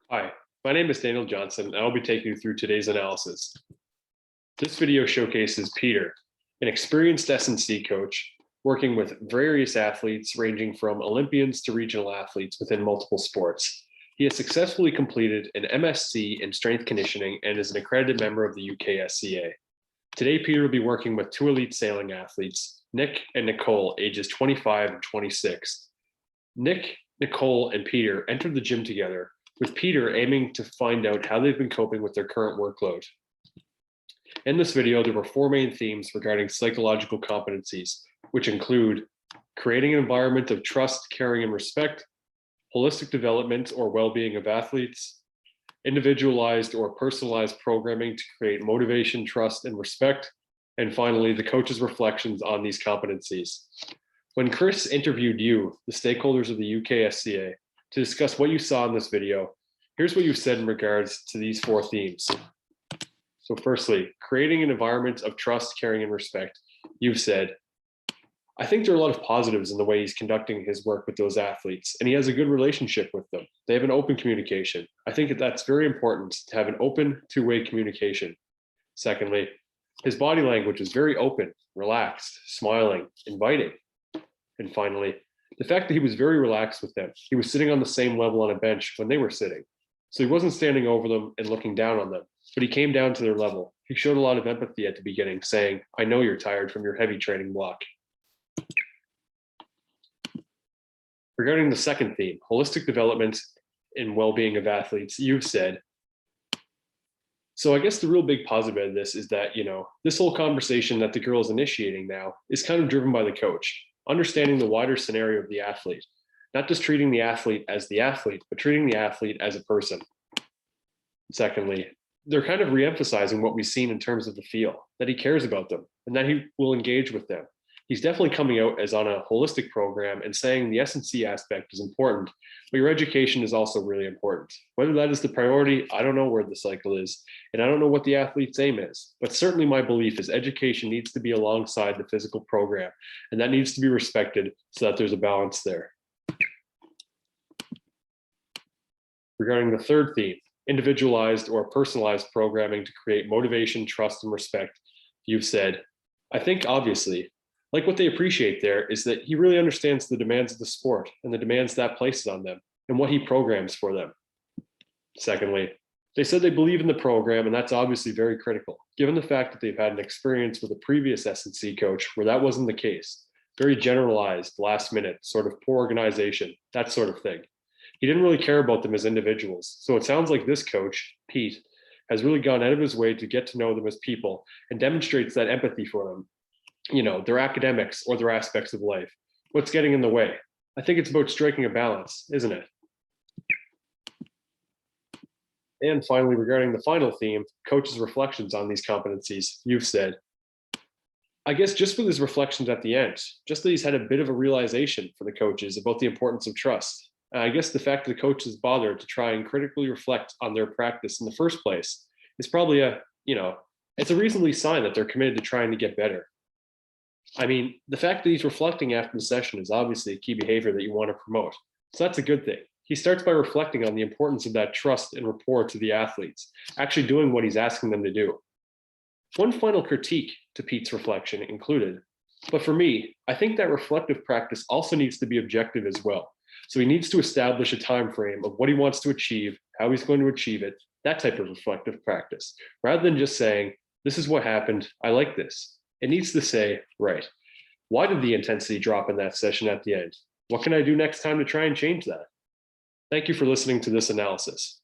Hi, my name is Daniel Johnson, and I'll be taking you through today's analysis. This video showcases Peter, an experienced S&C coach working with various athletes ranging from Olympians to regional athletes within multiple sports. He has successfully completed an MSc in strength conditioning and is an accredited member of the UKSCA. Today, Peter will be working with two elite sailing athletes, Nick and Nicole, ages 25 and 26. Nick, Nicole, and Peter entered the gym together, with Peter aiming to find out how they've been coping with their current workload. In this video, there were four main themes regarding psychological competencies, which include creating an environment of trust, caring, and respect, holistic development or well-being of athletes, individualized or personalized programming to create motivation, trust, and respect, and finally, the coach's reflections on these competencies. When Chris interviewed you, the stakeholders of the UKSCA, to discuss what you saw in this video, here's what you said in regards to these four themes. So firstly, creating an environment of trust, caring, and respect. You've said, I think there are a lot of positives in the way he's conducting his work with those athletes, and he has a good relationship with them. They have an open communication. I think that that's very important to have an open two-way communication. Secondly, his body language is very open, relaxed, smiling, inviting. And finally, the fact that he was very relaxed with them. He was sitting on the same level on a bench when they were sitting. So he wasn't standing over them and looking down on them, but he came down to their level. He showed a lot of empathy at the beginning, saying, I know you're tired from your heavy training block. Regarding the second theme, holistic development and well-being of athletes, you've said, so I guess the real big positive of this is that, this whole conversation that the girl is initiating now is kind of driven by the coach. Understanding the wider scenario of the athlete, not just treating the athlete as the athlete, but treating the athlete as a person. Secondly, they're kind of reemphasizing what we've seen in terms of the feel, that he cares about them and that he will engage with them. He's definitely coming out as on a holistic program and saying the S&C aspect is important, but your education is also really important. Whether that is the priority, I don't know where the cycle is, and I don't know what the athlete's aim is, but certainly my belief is education needs to be alongside the physical program, and that needs to be respected so that there's a balance there. Regarding the third theme, individualized or personalized programming to create motivation, trust, and respect, you've said, I think obviously, like what they appreciate there is that he really understands the demands of the sport and the demands that places on them and what he programs for them. Secondly, they said they believe in the program, and that's obviously very critical, given the fact that they've had an experience with a previous S&C coach where that wasn't the case. Very generalized, last minute, sort of poor organization, that sort of thing. He didn't really care about them as individuals. So it sounds like this coach, Pete, has really gone out of his way to get to know them as people and demonstrates that empathy for them. Their academics or their aspects of life. What's getting in the way? I think it's about striking a balance, isn't it? And finally, regarding the final theme, coach's reflections on these competencies, you've said, I guess just with his reflections at the end, just that he's had a bit of a realization for the coaches about the importance of trust. I guess the fact that the coaches bothered to try and critically reflect on their practice in the first place is probably it's a reasonably sign that they're committed to trying to get better. I mean, the fact that he's reflecting after the session is obviously a key behavior that you want to promote. So that's a good thing. He starts by reflecting on the importance of that trust and rapport to the athletes, actually doing what he's asking them to do. One final critique to Pete's reflection included, but for me, I think that reflective practice also needs to be objective as well. So he needs to establish a time frame of what he wants to achieve, how he's going to achieve it, that type of reflective practice, rather than just saying, this is what happened, I like this. It needs to say, right, why did the intensity drop in that session at the end? What can I do next time to try and change that? Thank you for listening to this analysis.